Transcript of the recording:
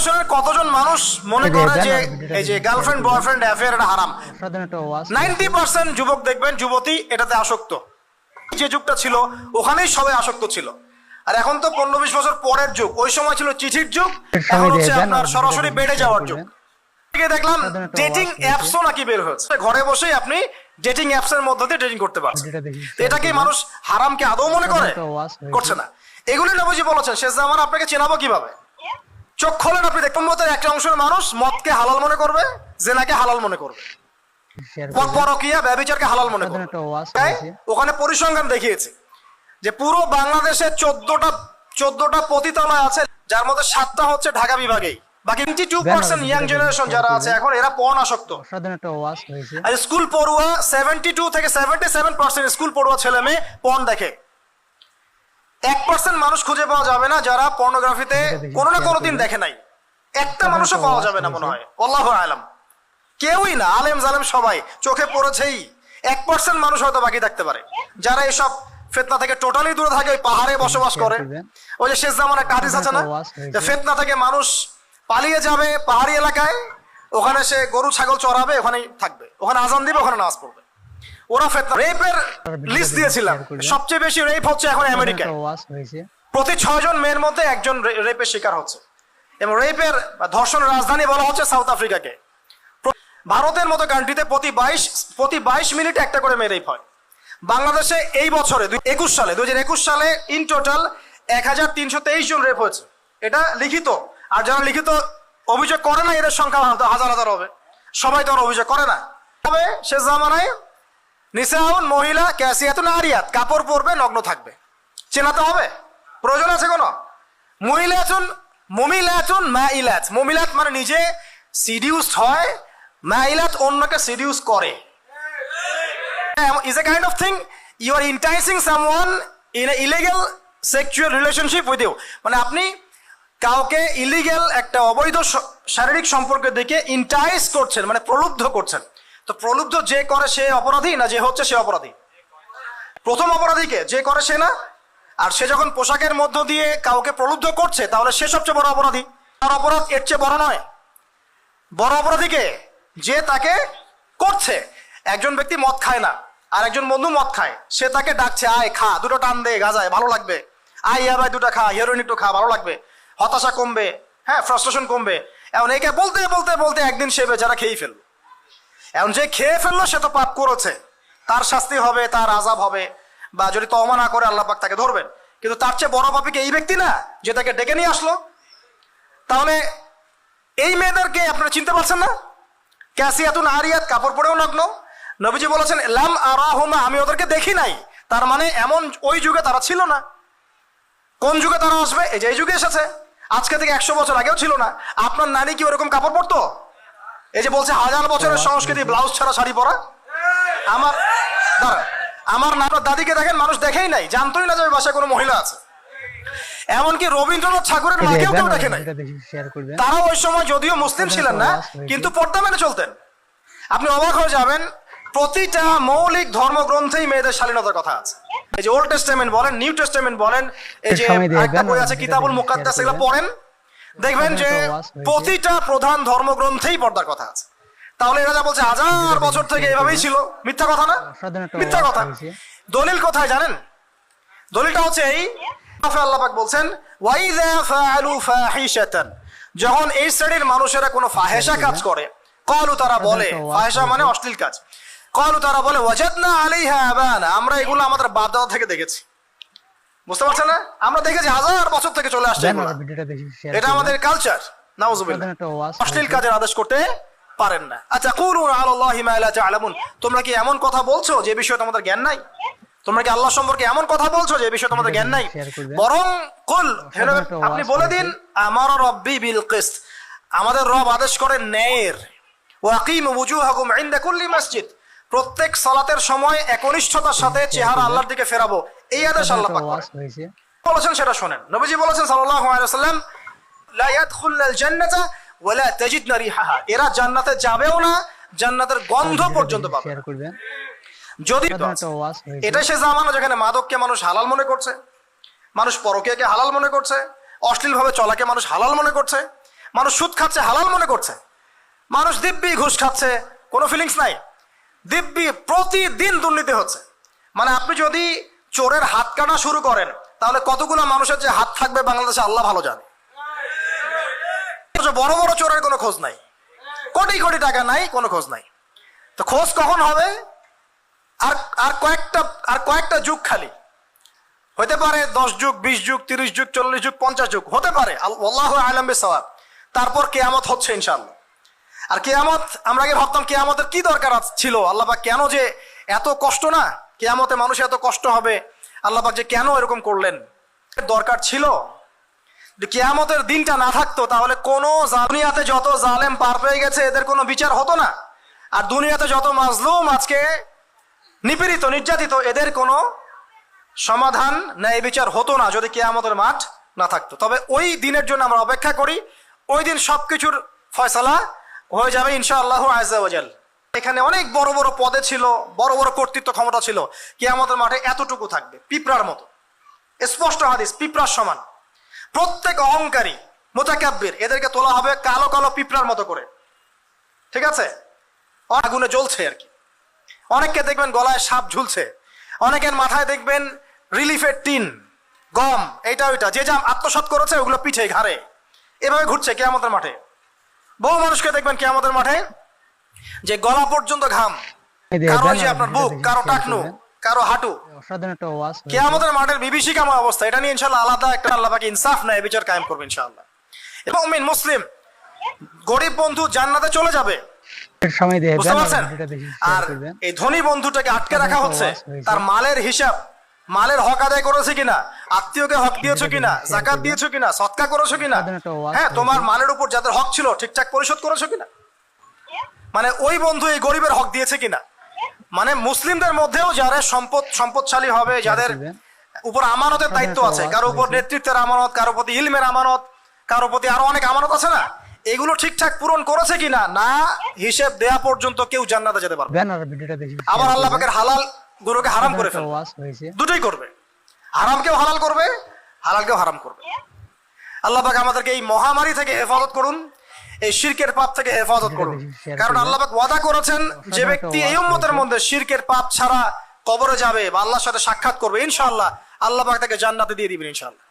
জেনারেশনের কতজন মানুষ মনে করে যে এই যে গার্লফ্রেন্ড বয়ফ্রেন্ড অ্যাফেয়ার এটা হারাম? 90% যুবক দেখবেন, যুবতী এটাতে আসক্ত। যে যুগটা ছিল ওখানেই সবাই আসক্ত ছিল। আর এখন তো 15-20 বছর পরের যুগ। ওই সময় ছিল চিঠির যুগ, এখন হচ্ছে আপনার সরাসরি বেড়ে যাওয়ার যুগ। দেখলাম ডেটিং অ্যাপসও নাকি বের হয়েছে, ঘরে বসেই আপনি ডেটিং অ্যাপস এর মধ্যে দিয়ে ডেটিং করতে পারছেন। এটাকে মানুষ হারামকে আদৌ মনে করে? করছে না। এগুলি নবীজি বলেছেন শেষ জামানা আপনাকে চেনাবো কিভাবে? চোখ খোলেন, আপনি দেখবেন মতো একটা অংশের মানুষ মদকে হালাল মনে করবে, জেনাকে হালাল মনে করবে, পরকিয়া ব্যভিচারকে হালাল মনে করবে। ওখানে পরিসংখ্যান দেখিয়েছে যে পুরো বাংলাদেশে 14টা পতিতালয় আছে, যার মধ্যে 7টা হচ্ছে ঢাকা বিভাগেই। বাকি 22% ইয়াং জেনারেশন যারা আছে এখন এরা পর্ন আসক্ত। আর স্কুল পড়ুয়া 72 থেকে 77% স্কুল পড়ুয়া ছেলে মেয়ে পর্ন দেখে। 1% মানুষ খুঁজে পাওয়া যাবে না যারা পর্নোগ্রাফিতে কোনো না কোনোদিন দেখে নাই। একটা মানুষও পাওয়া যাবে না মনে হয়, আল্লাহু আলাম। কেউই না, আলেম জালেম সবাই চোখে পড়েছেই। 1% মানুষ হয়তো বাকি থাকতে পারে যারা এসব ফিতনা থেকে টোটালি দূরে থাকে, ওই পাহাড়ে বসবাস করে। ওই যে শেষ জামানার একটা হাদিস আছে না, যে ফিতনা থেকে মানুষ পালিয়ে যাবে পাহাড়ি এলাকায়, ওখানে সে গরু ছাগল চড়াবে, ওখানেই থাকবে, ওখানে আজান দিবে, ওখানে নামাজ পড়বে। ওরা ফিতনা রেপের লিস্ট দিয়েছিলাম, সবচেয়ে বেশি রেপ হচ্ছে এখন আমেরিকায়। প্রতি 6 জন মেয়ের মধ্যে একজন রেপের শিকার হচ্ছে। এবং রেপের ধর্ষণের রাজধানী বলা হচ্ছে সাউথ আফ্রিকাকে। ভারতের মতো কান্ট্রিতে প্রতি 22 মিনিটে একটা করে মেয়ে রেপ হয়। বাংলাদেশে এই বছরে 2021 সালে ইন টোটাল 1323 জন রেপ হয়েছে। এটা লিখিত। আর যারা লিখিত অভিযোগ করে না এদের সংখ্যা হাজার হাজার হবে। সবাই তো আর অভিযোগ করে না। তবে শেষ জামানায় নিসাউন মহিলা ক্যাসিয়াতুন আরিয়াত, কাপড় পরবে, নগ্ন থাকবে। চেনাতে হবে? প্রয়োজন আছে কোনো? মুমিলাতুন মাইলাত। মুমিলাত মানে নিজে সিডিউসড হয়, মাইলাত অন্যকে সিডিউস করে। is a kind of thing you are enticing someone in a illegal sexual relationship with you, মানে আপনি কাউকে ইলিগ্যাল একটা অবৈধ শারীরিক সম্পর্কের দিকে ইন্টাইস করছেন, মানে প্রলুব্ধ করছেন। তো প্রলুব্ধ যে করে সে অপরাধী না যে হচ্ছে সে অপরাধী? প্রথম অপরাধীকে যে করে সে না? আর সে যখন পোশাকের মধ্য দিয়ে কাউকে প্রলুব্ধ করছে তাহলে সে সবচেয়ে বড় অপরাধী। আর অপরাধ এর চেয়ে বড় নয়। বড় অপরাধীকে যে তাকে করছে। একজন ব্যক্তি মদ খায় না, আর একজন বন্ধু মদ খায়, সে তাকে ডাকছে, আয় খা, দুটো টান দে, গাজায় ভালো লাগবে, আয় ইয়া ভাই দুটো খা, হিরোইন একটু খা, ভালো লাগবে, হতাশা কমবে, হ্যাঁ ফ্রাস্ট্রেশন কমবে। এখন একে বলতে বলতে বলতে একদিন সে বেচারা খেয়েই ফেললো। এখন যে খেয়ে ফেললো সে তো পাপ করেছে, তার শাস্তি হবে, তার আযাব হবে, বা যদি তওবা না করে আল্লাহ পাক তাকে ধরবেন। কিন্তু তার চেয়ে বড় পাপী কি এই ব্যক্তি না যে তাকে ডেকে নিয়ে আসলো? তাহলে এই মেয়েদেরকে আপনারা চিনতে পারছেন না? ক্যাসিয়াতুন আরিয়াত, কাপড় পরেও নগ্ন। নবীজি বলেছেন লাম আরাহুমা, আমি ওদেরকে দেখি নাই। তার মানে এমন ওই যুগে তারা ছিল না। কোন যুগে তারা আসবে? এই যে এই যুগে এসেছে। আজকে থেকে 100 বছর আগেও ছিল না। আপনার নানি কি ওরকম কাপড় পরতো? এই যে বলছে 1000 বছরের সংস্কৃতি, ব্লাউজ ছাড়া শাড়ি পরা। আমার নানার দাদিকে দেখেন, মানুষ দেখেই নাই, জানতোই না যে ওই বাসায় কোনো মহিলা আছে। এমনকি রবীন্দ্রনাথ ঠাকুরের মাকেও কেউ দেখে নাই। তারা ওই সময় যদিও মুসলিম ছিলেন না, কিন্তু পর্দা মেনে চলতেন। আপনি অবাক হয়ে যাবেন, প্রতিটা মৌলিক ধর্মগ্রন্থেই মেয়েদের শালীনতার কথা আছে। এই যে ওল্ড টেস্টামেন্ট বলেন, নিউ টেস্টামেন্ট বলেন, এই যে একটা বই আছে কিতাবুল মুকাদ্দাস, এগুলো পড়েন, দেখবেন যে প্রতিটা প্রধান ধর্মগ্রন্থেই পর্দার কথা আছে। তাহলে এরা যা বলছে 1000 বছর থেকে এভাবেই ছিল, মিথ্যা কথা না? মিথ্যা কথা। দলিল কোথায় জানেন? দলিলটা হচ্ছে এই, আল্লাহ পাক বলছেন ওয়াইযা ফাআলু ফাহিশাতান, যখন এই শ্রেণীর মানুষেরা কোনো ফাহেশা কাজ করে, ক্বালু, তারা বলে, ফাহেশা মানে অশ্লীল কাজ, ক্বালু, তারা বলে ওয়াজাদনা আলাইহা আবানা, আমরা এগুলো আমাদের বাপ দাদা থেকে দেখেছি। বুঝতে পারছেন না? আমরা দেখেছি 1000 বছর থেকে চলে আসছে এগুলো, এটা আমাদের কালচার। নাউযুবিল্লাহ। অশ্লীল কাজের আদেশ করতে পারেন না। আচ্ছা, কুলুনা আলাল্লাহি মা লা তা'লামুন, তোমরা কি এমন কথা বলছো যে বিষয়ে তোমাদের জ্ঞান নাই? তোমরা কি আল্লাহ সম্পর্কে এমন কথা বলছো যে বিষয়ে তোমাদের জ্ঞান নাই? বরং কুল, আপনি বলে দিন, আমার রব্বি বিল কিসত, আমাদের রব আদেশ করেন ন্যায়ের। ওয়াকিমু ওয়ুজুহাকুম ইনদা কুল্লি মসজিদ, প্রত্যেক সালাতের সময় একনিষ্ঠতার সাথে চেহারা আল্লাহর দিকে ফেরাবো, এই আদেশ আল্লাহ পাক বলেছেন। সেটা শুনেন। নবীজি বলেছেন সাল্লাল্লাহু আলাইহি ওয়াসাল্লাম লা ইয়াদখুলুল জান্নাতা ওয়া লা তাজিদনা রিহাহা, এরা জান্নাতে যাবেও না, জান্নাতের গন্ধ পর্যন্ত পাবে না। যদি এটা সে জামানা যেখানে মাদককে মানুষ হালাল মনে করছে, মানুষ পরকীয়াকে হালাল মনে করছে, অশ্লীল ভাবে চলাকে মানুষ হালাল মনে করছে, মানুষ সুদ খাচ্ছে হালাল মনে করছে, মানুষ দিব্যি ঘুষ খাচ্ছে, কোনো ফিলিংস নাই। দিব্যি প্রতিদিন দুর্নীতি হচ্ছে। মানে আপনি যদি চোরের হাত কাটা শুরু করেন তাহলে কতগুলো মানুষের যে হাত থাকবে বাংলাদেশে আল্লাহ ভালো জানে। বড় বড় চোরের কোনো খোঁজ নাই, কোটি কোটি টাকা নাই, কোনো খোঁজ নাই। তো খোঁজ কখন হবে? আর আর কয়েকটা যুগ খালি হতে পারে, 10 যুগ, 20 যুগ, 30 যুগ, 40 যুগ, 50 যুগ হতে পারে, আল্লাহু আ'লাম বিস-সাওয়াব। তারপর কিয়ামত হচ্ছে ইনশাআল্লাহ। আর কিয়ামত, আমরা আগে ভাবতাম কিয়ামতের কি দরকার ছিল, আল্লাহ পাক কেন যে এত কষ্ট, না কিয়ামতে মানুষের এত কষ্ট হবে, আল্লাহ পাক যে কেন এরকম করলেন, দরকার ছিল। কিয়ামতের দিনটা না থাকতো তাহলে কোনো দুনিয়াতে যত জালেম পার পেয়ে গেছে এদের কোনো বিচার হতো না, আর দুনিয়াতে যত মাজলুম আজকে নিপীড়িত নির্যাতিত এদের কোনো সমাধান ন্যায় বিচার হতো না যদি কিয়ামতের মাঠ না থাকতো। তবে ওই দিনের জন্য আমরা অপেক্ষা করি, ওই দিন সবকিছুর ফয়সালা হয়ে যাবে ইনশাআল্লাহু আযজা ওয়া জাল। এখানে অনেক বড় বড় পদে ছিল, বড় বড় কর্তৃত্ব ক্ষমতা ছিল, কিয়ামতের মাঠে এতটুকু থাকবে, পিঁপড়ার মতো। স্পষ্ট হাদিস, পিঁপড়ার সমান। প্রত্যেক অহংকারী মুতাকাব্বির এদেরকে তোলা হবে কালো কালো পিঁপড়ার মতো করে, ঠিক আছে? আগুনে জ্বলছে আর কি। অনেককে দেখবেন গলায় সাপ ঝুলছে, অনেকের মাথায় দেখবেন রিলিফের টিন, গম, এইটা ওইটা, যে যা আত্মসাৎ করেছে ওগুলো পিঠে ঘাড়ে, এভাবে ঘুরছে কিয়ামতের মাঠে। বহু মানুষকে দেখবেন কিয়ামতের মাঠে যে গলা পর্যন্ত ঘাম, কারো যে আপনার বুক, কারো টাকনু, কারো হাঁটু। কিয়ামতের মাঠের বিভীষিকাময় অবস্থা, এটা নিয়ে ইনশাআল্লাহ আলাদা একটা আল্লাহ পাক ইনসাফ নেয় বিচার কায়েম করবে ইনশাআল্লাহ। এবং মুসলিম গরিব বন্ধু জান্নাতে চলে যাবে, বুঝতে পারছেন? আর এই ধনী বন্ধুটাকে আটকে রাখা হচ্ছে, তার মালের হিসাব, মালের হক আদায় করেছে কিনা, আত্মীয়কে হক দিয়েছো কিনা, যাকাত দিয়েছো কিনা, সদকা করেছো কিনা, হ্যাঁ তোমার মালের উপর যাদের হক ছিল ঠিকঠাক পরিশোধ করেছো কিনা, মানে ওই বন্ধু এই গরিবের হক দিয়েছে কিনা। মানে মুসলিমদের মধ্যেও যারা সম্পদশালী হবে, যাদের উপর আমানতের দায়িত্ব আছে, কারো উপর নেতৃত্বের আমানত, কারো প্রতি ইলমের আমানত, কারো প্রতি আরো অনেক আমানত আছে না, এগুলো ঠিকঠাক পূরণ করেছে কিনা, না হিসেব দেয়া পর্যন্ত কেউ জান্নাতে যেতে পারবে। আবার আল্লাহ পাকের হালাল গুলোকে হারাম করে ফেলবে, দুটোই করবে, হারামকেও হালাল করবে, হালালকেও হারাম করবে। আল্লাহ পাক আমাদেরকে এই মহামারী থেকে হেফাজত করুন, এই শিরকের পাপ থেকে হেফাজত করুন। কারণ আল্লাহ পাক ওয়াদা করেছেন যে ব্যক্তি এই উম্মতের মধ্যে শিরকের পাপ ছাড়া কবরে যাবে বা আল্লাহর সাথে সাক্ষাৎ করবে, ইনশাআল্লাহ আল্লাহ পাক তাকে জান্নাতে দিয়ে দিবেন ইনশাআল্লাহ।